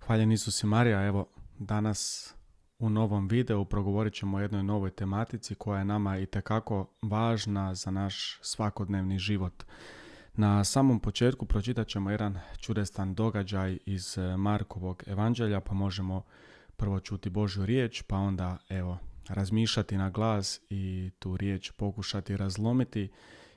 Hvaljen Isus i Marija, evo danas u novom videu progovorit ćemo o jednoj novoj tematici koja je nama itekako važna za naš svakodnevni život. Na samom početku pročitat ćemo jedan čudestan događaj iz Markovog evanđelja, pa možemo prvo čuti Božju riječ, pa onda razmišljati na glas i tu riječ pokušati razlomiti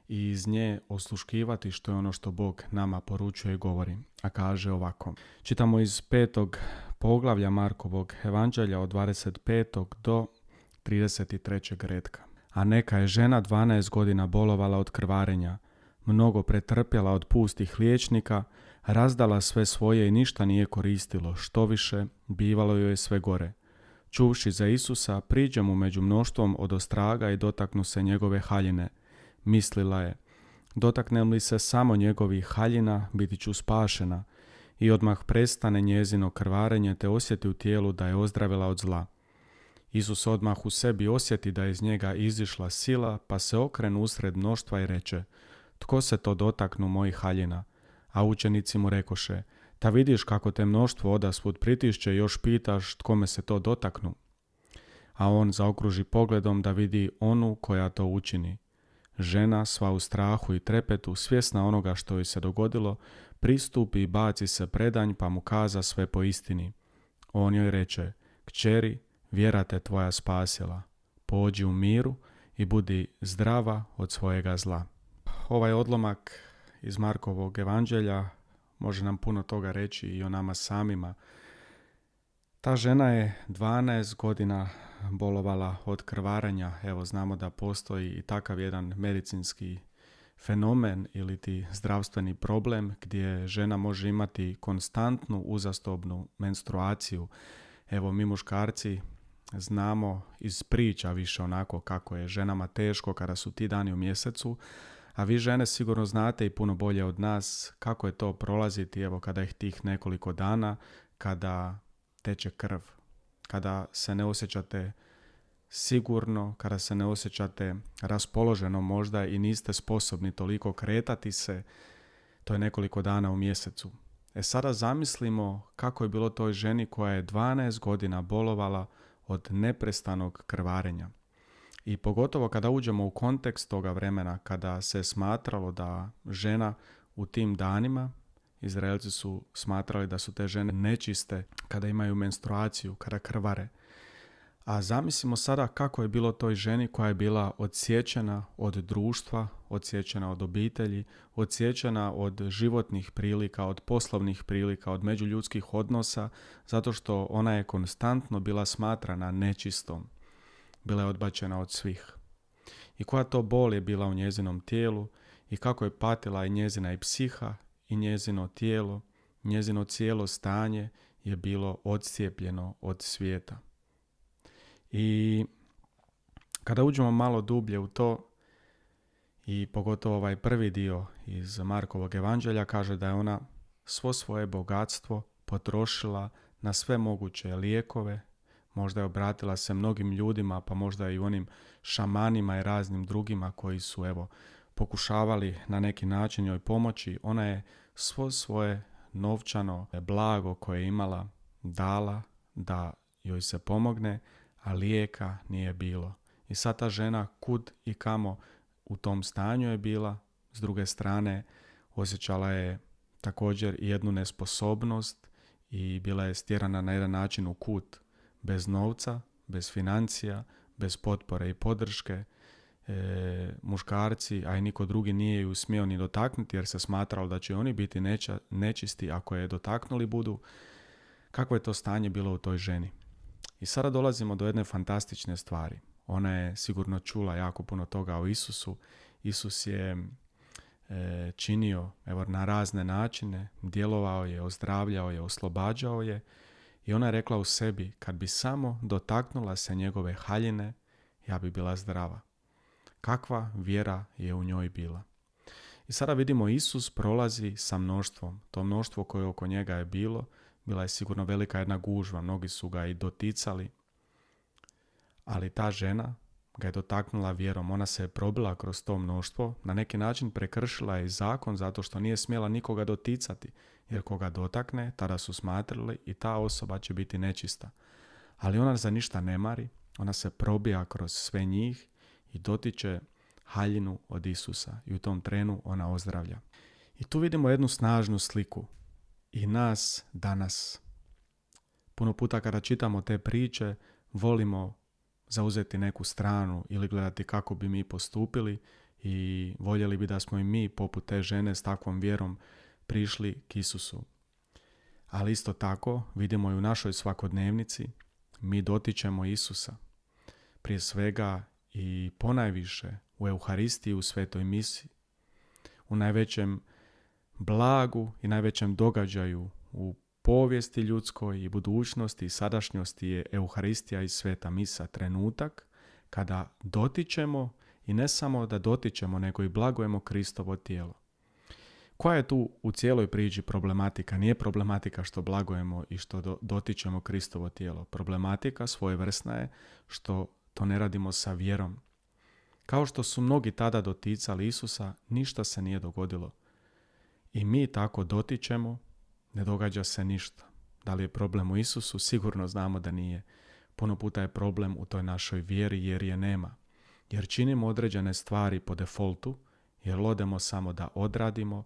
i iz nje osluškivati što je ono što Bog nama poručuje i govori. A kaže ovako. Čitamo iz 5. poglavlja Markovog evanđelja od 25. do 33. retka. A neka je žena 12 godina bolovala od krvarenja, mnogo pretrpjela od pustih liječnika, razdala sve svoje i ništa nije koristilo, štoviše bivalo joj je sve gore. Čuvši za Isusa, priđe mu među mnoštvom odostraga i dotaknu se njegove haljine. Mislila je, dotaknem li se samo njegovih haljina, biti ću spašena, i odmah prestane njezino krvarenje te osjeti u tijelu da je ozdravila od zla. Isus odmah u sebi osjeti da je iz njega izišla sila, pa se okrenu usred mnoštva i reče, tko se to dotaknu mojih haljina? A učenici mu rekoše, ta vidiš kako te mnoštvo odasput pritišće i još pitaš tkome se to dotaknu? A on zaokruži pogledom da vidi onu koja to učini. Žena, sva u strahu i trepetu, svjesna onoga što joj se dogodilo, pristupi i baci se predanj pa mu kaza sve po istini. On joj reče, kćeri, vjera te tvoja spasila. Pođi u miru i budi zdrava od svojega zla. Ovaj odlomak iz Markovog evanđelja može nam puno toga reći i o nama samima. Ta žena je 12 godina bolovala od krvarenja. Evo, znamo da postoji i takav jedan medicinski fenomen ili ti zdravstveni problem gdje žena može imati konstantnu uzastopnu menstruaciju. Evo, mi muškarci znamo iz priča više onako kako je ženama teško kada su ti dani u mjesecu, a vi žene sigurno znate i puno bolje od nas kako je to prolaziti, evo, kada je tih nekoliko dana, kada teče krv, kada se ne osjećate sigurno, kada se ne osjećate raspoloženo možda i niste sposobni toliko kretati se, to je nekoliko dana u mjesecu. Sada zamislimo kako je bilo toj ženi koja je 12 godina bolovala od neprestanog krvarenja. I pogotovo kada uđemo u kontekst toga vremena, kada se smatralo da žena u tim danima, Izraelci su smatrali da su te žene nečiste kada imaju menstruaciju, kada krvare. A zamislimo sada kako je bilo toj ženi koja je bila odsječena od društva, odsječena od obitelji, odsječena od životnih prilika, od poslovnih prilika, od međuljudskih odnosa, zato što ona je konstantno bila smatrana nečistom. Bila je odbačena od svih. I koja to bol je bila u njezinom tijelu i kako je patila i njezina i psiha i njezino tijelo, njezino cijelo stanje je bilo odcijepljeno od svijeta. I kada uđemo malo dublje u to, i pogotovo ovaj prvi dio iz Markovog evanđelja kaže da je ona svo svoje bogatstvo potrošila na sve moguće lijekove, možda je obratila se mnogim ljudima, pa možda i onim šamanima i raznim drugima koji su pokušavali na neki način joj pomoći. Ona je svo svoje novčano blago koje je imala dala da joj se pomogne, a lijeka nije bilo. I sad ta žena kud i kamo u tom stanju je bila, s druge strane osjećala je također jednu nesposobnost i bila je stjerana na jedan način u kut, bez novca, bez financija, bez potpore i podrške. Muškarci, a i niko drugi nije ju smio ni dotaknuti jer se smatralo da će oni biti nečisti ako je dotaknuli budu. Kakvo je to stanje bilo u toj ženi? I sada dolazimo do jedne fantastične stvari. Ona je sigurno čula jako puno toga o Isusu. Isus je činio na razne načine, djelovao je, ozdravljao je, oslobađao je i ona je rekla u sebi, kad bi samo dotaknula se njegove haljine, ja bi bila zdrava. Kakva vjera je u njoj bila. I sada vidimo Isus prolazi sa mnoštvom. To mnoštvo koje oko njega je bilo, bila je sigurno velika jedna gužva, mnogi su ga i doticali. Ali ta žena ga je dotaknula vjerom. Ona se je probila kroz to mnoštvo, na neki način prekršila je zakon zato što nije smjela nikoga doticati, jer koga dotakne, tada su smatrali i ta osoba će biti nečista. Ali ona za ništa ne mari, ona se probija kroz sve njih i dotiče haljinu od Isusa i u tom trenu ona ozdravlja. I tu vidimo jednu snažnu sliku i nas danas. Puno puta kada čitamo te priče, volimo zauzeti neku stranu ili gledati kako bi mi postupili i voljeli bi da smo i mi poput te žene s takvom vjerom prišli k Isusu. Ali isto tako vidimo i u našoj svakodnevnici mi dotičemo Isusa. Prije svega i ponajviše u Euharistiji, u svetoj misi, u najvećem blagu i najvećem događaju u povijesti ljudskoj i budućnosti i sadašnjosti je Euharistija i sveta misa, trenutak kada dotičemo i ne samo da dotičemo, nego i blagujemo Kristovo tijelo. Koja je tu u cijeloj priči problematika? Nije problematika što blagujemo i što dotičemo Kristovo tijelo. Problematika svojevrsna je što to ne radimo sa vjerom. Kao što su mnogi tada doticali Isusa, ništa se nije dogodilo. I mi tako dotičemo, ne događa se ništa. Da li je problem u Isusu? Sigurno znamo da nije. Puno puta je problem u toj našoj vjeri jer je nema. Jer činimo određene stvari po defaultu, jer odemo samo da odradimo,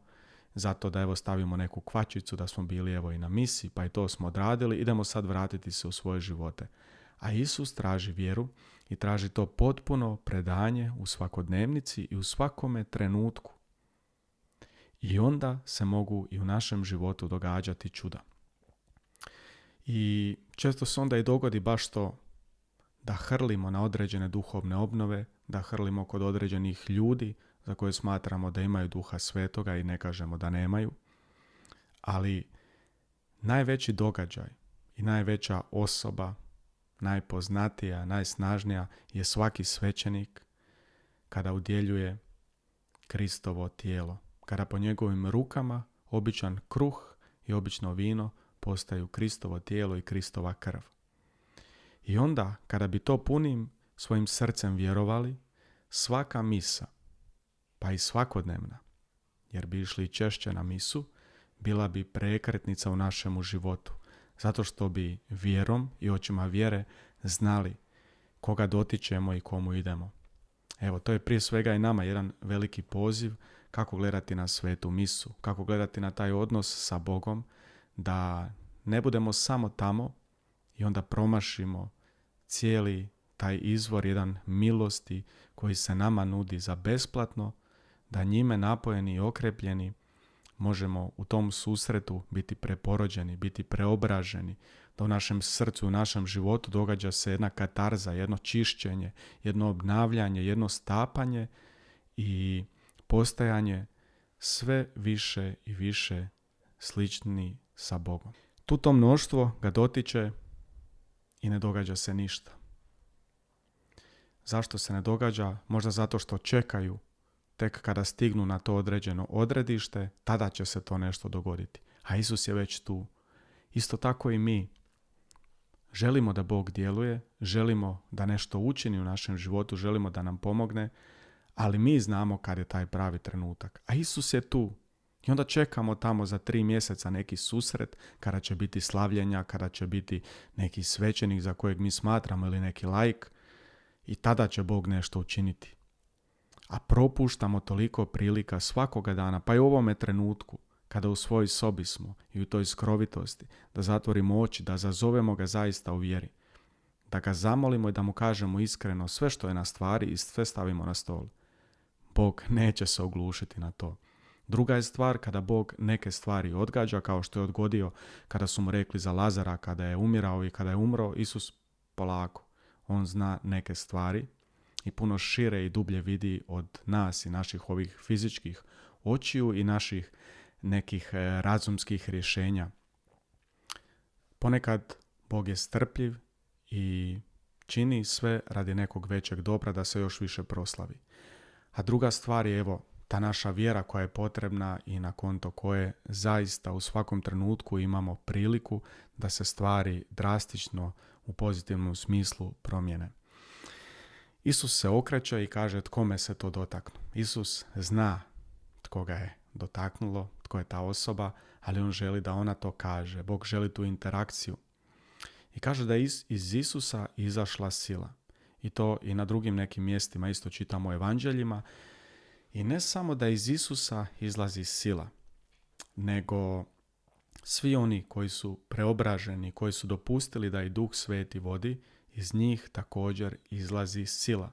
zato da evo stavimo neku kvačicu da smo bili evo i na misi, pa i to smo odradili, idemo sad vratiti se u svoje živote. A Isus traži vjeru i traži to potpuno predanje u svakodnevnici i u svakome trenutku. I onda se mogu i u našem životu događati čuda. I često se onda i dogodi baš to da hrlimo na određene duhovne obnove, da hrlimo kod određenih ljudi za koje smatramo da imaju Duha Svetoga i ne kažemo da nemaju. Ali najveći događaj i najveća osoba, najpoznatija, najsnažnija je svaki svećenik kada udjeljuje Kristovo tijelo. Kada po njegovim rukama običan kruh i obično vino postaju Kristovo tijelo i Kristova krv. I onda, kada bi to punim svojim srcem vjerovali, svaka misa, pa i svakodnevna, jer bi išli češće na misu, bila bi prekretnica u našemu životu, zato što bi vjerom i očima vjere znali koga dotičemo i komu idemo. Evo, to je prije svega i nama jedan veliki poziv kako gledati na svetu misu, kako gledati na taj odnos sa Bogom, da ne budemo samo tamo i onda promašimo cijeli taj izvor, jedan milosti koji se nama nudi za besplatno, da njime napojeni i okrepljeni možemo u tom susretu biti preporođeni, biti preobraženi, da u našem srcu, u našem životu događa se jedna katarza, jedno čišćenje, jedno obnavljanje, jedno stapanje i postajanje sve više i više slični sa Bogom. Tu to mnoštvo ga dotiče i ne događa se ništa. Zašto se ne događa? Možda zato što čekaju tek kada stignu na to određeno odredište, tada će se to nešto dogoditi. A Isus je već tu. Isto tako i mi. Želimo da Bog djeluje, želimo da nešto učini u našem životu, želimo da nam pomogne, ali mi znamo kad je taj pravi trenutak. A Isus je tu. I onda čekamo tamo za 3 mjeseca neki susret, kada će biti slavljenja, kada će biti neki svećenik za kojeg mi smatramo ili neki laik, i tada će Bog nešto učiniti. A propuštamo toliko prilika svakoga dana, pa i u ovome trenutku, kada u svojoj sobi smo i u toj skrovitosti, da zatvorimo oči, da zazovemo ga zaista u vjeri, da ga zamolimo i da mu kažemo iskreno sve što je na stvari i sve stavimo na stol. Bog neće se oglušiti na to. Druga je stvar kada Bog neke stvari odgađa, kao što je odgodio kada su mu rekli za Lazara, kada je umirao i kada je umro. Isus polako, on zna neke stvari i puno šire i dublje vidi od nas i naših ovih fizičkih očiju i naših nekih razumskih rješenja. Ponekad Bog je strpljiv i čini sve radi nekog većeg dobra da se još više proslavi. A druga stvar je evo ta naša vjera koja je potrebna i na konto koje zaista u svakom trenutku imamo priliku da se stvari drastično u pozitivnom smislu promijene. Isus se okreće i kaže tko me se to dotaknu. Isus zna tko ga je dotaknulo, tko je ta osoba, ali on želi da ona to kaže. Bog želi tu interakciju. I kaže da je iz Isusa izašla sila. I to i na drugim nekim mjestima isto čitamo u evanđeljima. I ne samo da iz Isusa izlazi sila, nego svi oni koji su preobraženi, koji su dopustili da i Duh Sveti vodi, iz njih također izlazi sila.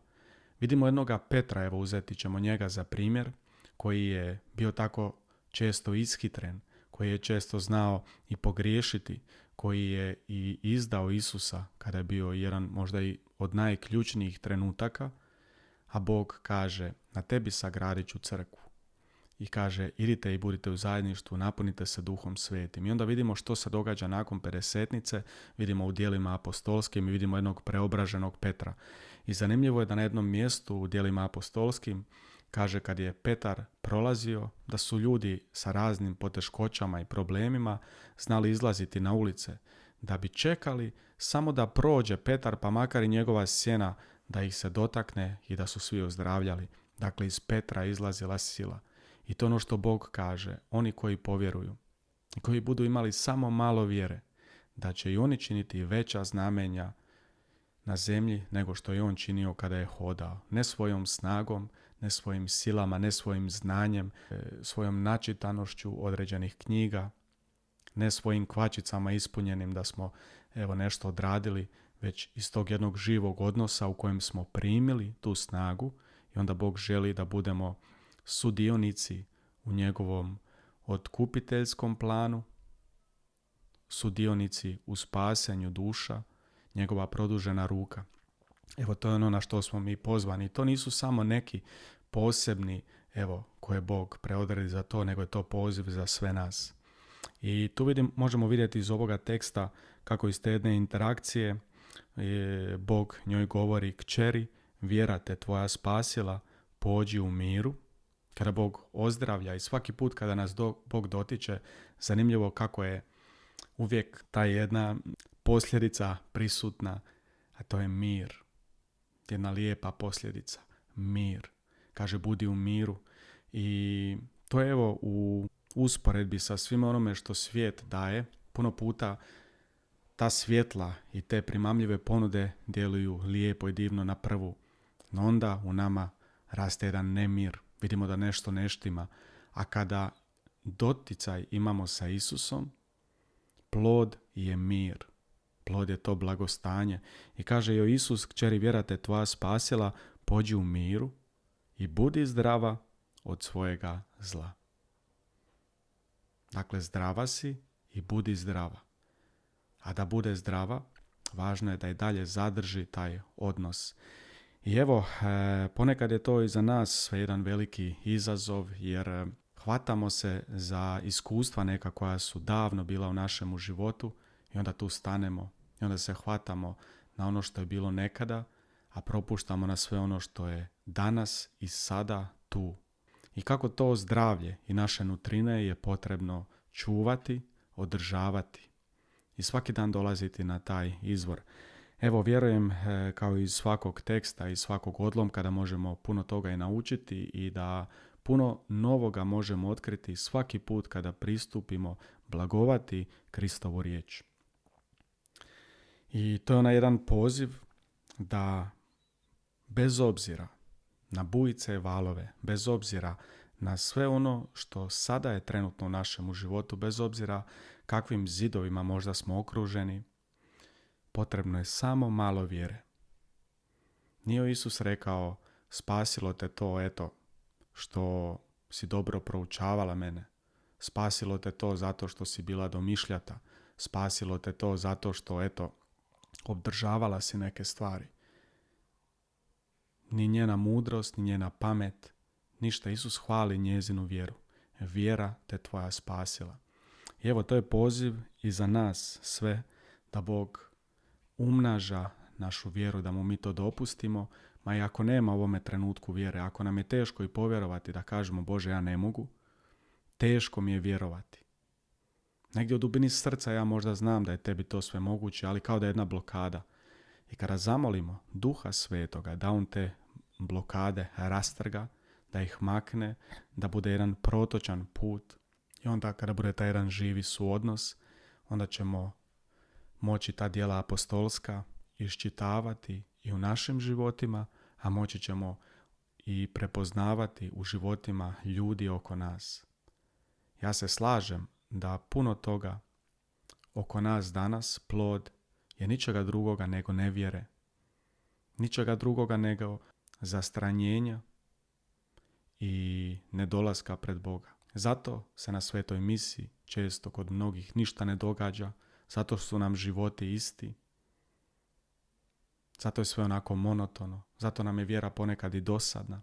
Vidimo jednoga Petra, evo uzeti ćemo njega za primjer, koji je bio tako često ishitren, koji je često znao i pogriješiti, koji je i izdao Isusa kada je bio jedan možda i od najključnijih trenutaka, a Bog kaže na tebi sagradit ću crkvu. I kaže idite i budite u zajedništvu, napunite se Duhom Svetim. I onda vidimo što se događa nakon pedesetnice, vidimo u djelima apostolskim i vidimo jednog preobraženog Petra. I zanimljivo je da na jednom mjestu u djelima apostolskim kaže kad je Petar prolazio da su ljudi sa raznim poteškoćama i problemima znali izlaziti na ulice da bi čekali samo da prođe Petar pa makar i njegova sjena da ih se dotakne i da su svi ozdravljali. Dakle, iz Petra izlazila sila. I to ono što Bog kaže, oni koji povjeruju i koji budu imali samo malo vjere, da će i oni činiti veća znamenja na zemlji nego što je on činio kada je hodao. Ne svojom snagom, ne svojim silama, ne svojim znanjem, svojom načitanošću određenih knjiga, ne svojim kvačicama ispunjenim da smo nešto odradili, već iz tog jednog živog odnosa u kojem smo primili tu snagu i onda Bog želi da budemo sudionici u njegovom otkupiteljskom planu, sudionici u spasenju duša, njegova produžena ruka. Evo, to je ono na što smo mi pozvani. To nisu samo neki posebni, koje Bog preodredi za to, nego je to poziv za sve nas. I tu možemo vidjeti iz ovoga teksta kako iz te jedne interakcije Bog njoj govori kćeri, vjera te tvoja spasila, pođi u miru. Kada Bog ozdravlja i svaki put kada nas Bog dotiče, zanimljivo kako je uvijek ta jedna posljedica prisutna, a to je mir. Jedna lijepa posljedica, mir. Kaže budi u miru. I to je u usporedbi sa svim onome što svijet daje. Puno puta ta svjetla i te primamljive ponude djeluju lijepo i divno na prvu. No onda u nama raste jedan nemir. Vidimo da nešto ne štima. A kada doticaj imamo sa Isusom, plod je mir. Plod je to blagostanje. I kaže joj Isus, kćeri vjera te tvoja spasila, pođi u miru i budi zdrava od svojega zla. Dakle, zdrava si i budi zdrava. A da bude zdrava, važno je da i dalje zadrži taj odnos. I ponekad je to i za nas jedan veliki izazov, jer hvatamo se za iskustva neka koja su davno bila u našemu životu i onda tu stanemo i onda se hvatamo na ono što je bilo nekada, a propuštamo na sve ono što je danas i sada tu. I kako to zdravlje i naše nutrine je potrebno čuvati, održavati i svaki dan dolaziti na taj izvor. Evo, vjerujem kao iz svakog teksta i svakog odlomka da možemo puno toga i naučiti i da puno novoga možemo otkriti svaki put kada pristupimo blagovati Kristovu riječ. I to je onaj jedan poziv da bez obzira na bujice i valove, bez obzira na sve ono što sada je trenutno u našemu životu, bez obzira kakvim zidovima možda smo okruženi, potrebno je samo malo vjere. Nije Isus rekao spasilo te to, što si dobro proučavala mene. Spasilo te to zato što si bila domišljata. Spasilo te to zato što, obdržavala si neke stvari. Ni njena mudrost, ni njena pamet, ništa. Isus hvali njezinu vjeru. Vjera te tvoja spasila. I evo, to je poziv i za nas sve da Bog umnaža našu vjeru, da mu mi to dopustimo, ma i ako nema u ovome trenutku vjere, ako nam je teško i povjerovati da kažemo Bože ja ne mogu, teško mi je vjerovati. Negdje u dubini srca ja možda znam da je tebi to sve moguće, ali kao da je jedna blokada. I kada zamolimo Duha Svetoga da on te blokade rastrga, da ih makne, da bude jedan protočan put, i onda kada bude taj jedan živi suodnos, onda ćemo moći ta djela apostolska iščitavati i u našim životima, a moći ćemo i prepoznavati u životima ljudi oko nas. Ja se slažem da puno toga oko nas danas, plod, je ničega drugoga nego nevjere, ničega drugoga nego zastranjenja i nedolaska pred Boga. Zato se na svetoj misi često kod mnogih ništa ne događa, zato su nam životi isti, zato je sve onako monotono, zato nam je vjera ponekad i dosadna,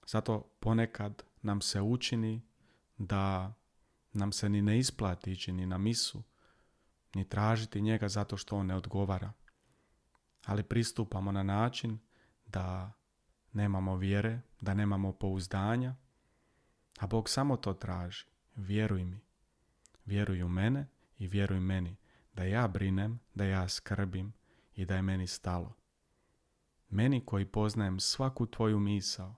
zato ponekad nam se učini da nam se ni ne isplati ići ni na misu, ni tražiti njega zato što on ne odgovara. Ali pristupamo na način da nemamo vjere, da nemamo pouzdanja, a Bog samo to traži. Vjeruj mi, vjeruj u mene i vjeruj meni, da ja brinem, da ja skrbim i da je meni stalo. Meni koji poznajem svaku tvoju misao,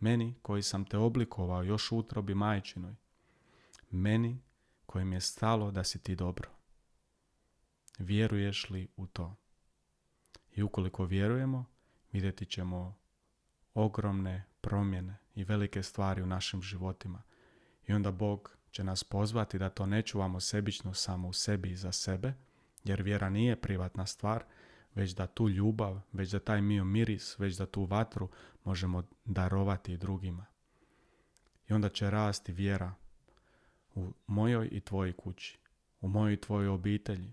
meni koji sam te oblikovao još u utrobi majčinoj, meni kojim je stalo da si ti dobro. Vjeruješ li u to? I ukoliko vjerujemo, vidjeti ćemo ogromne promjene i velike stvari u našim životima. I onda Bog će nas pozvati da to ne čuvamo sebično samo u sebi i za sebe, jer vjera nije privatna stvar, već da tu ljubav, već da taj miris, već da tu vatru možemo darovati drugima. I onda će rasti vjera u mojoj i tvojoj kući, u mojoj i tvojoj obitelji,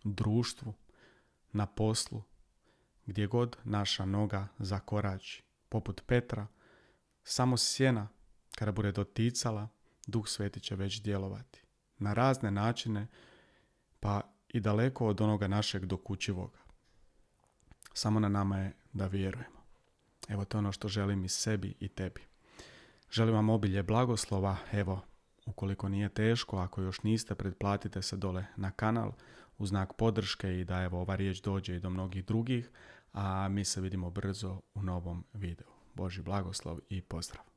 društvu, na poslu, gdje god naša noga zakorači. Poput Petra, samo sjena kada bude doticala, Duh Sveti će već djelovati. Na razne načine, pa i daleko od onoga našeg dokučivoga. Samo na nama je da vjerujemo. Evo, to je ono što želim i sebi i tebi. Želim vam obilje blagoslova. Evo, ukoliko nije teško, ako još niste, pretplatite se dole na kanal u znak podrške i da evo ova riječ dođe i do mnogih drugih, a mi se vidimo brzo u novom videu. Božji blagoslov i pozdrav.